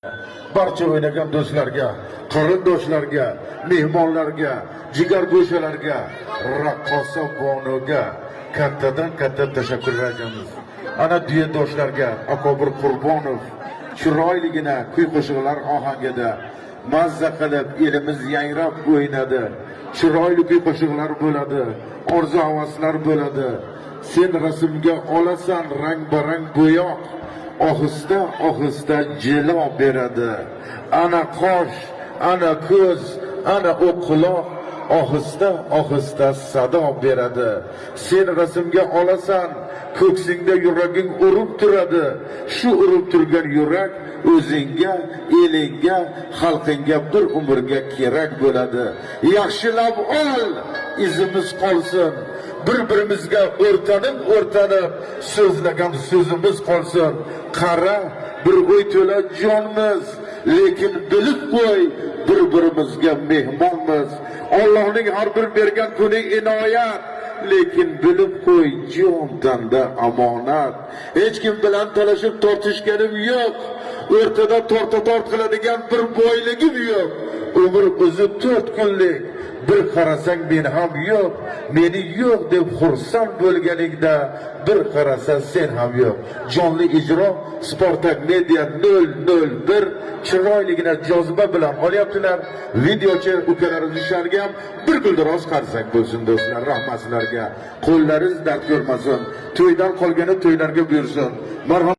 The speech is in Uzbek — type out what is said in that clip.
Barcha o'ynagan do'stlarga, qarindoshlarga, mehmonlarga, jigargo'shalarga, raqqosa Bonuga kattadan katta tashakkurlar aytamiz. Ana duetdoshlarga Akobir Qurbonov chiroyligina kuy qo'shiqlar ohangida mazza qilib elimiz yangrab o'ynadi. Chiroyli kuy qo'shiqlar bo'ladi, orzu-havaslar bo'ladi. Sen rasmga olasan rang-barang bo'yoq, ohista ohista jilo beradi. Ana qosh, ana ko'z, ana o quloq ohista ohista sado beradi. Sen rasmga olasan, ko'ksingda yuraging urib turadi. Shu urib turgan yurak o'zingga, elingga, xalqingga bir umrga kerak bo'ladi. Yaxshilab ol, izimiz qolsin. Bir-birimizga o'rtanib so'zlagan so'zimiz qolsin. Qara, bir o'y to'la jonmiz, lekin bilib qo'y, bir-birimizga mehmonmiz. Allohning har bir bergan kuni inoyat, lekin bilib qo'y, jon tanda amonat. Hech kim bilan talashib tortishganim yo'q. O'rtada torta-tort qiladigan bir boyligim yo'q. Umr o'zi 4 kunlik. Bir qarasang men ham yo'q, meni yo'q deb xursand bo'lganingda bir qarasa sen ham yo'q. Jonli ijro Spartak Media 001 chiroyligina joziba bilan olyaptilar. Videochi ukalaringiz nishoniga ham bir guldiroz qarsak bo'lsin do'stlar, rahmat sizlarga. Qo'llaringiz dard ko'rmasin. To'ydan qolgani to'ylarga buyursin. Marhamat.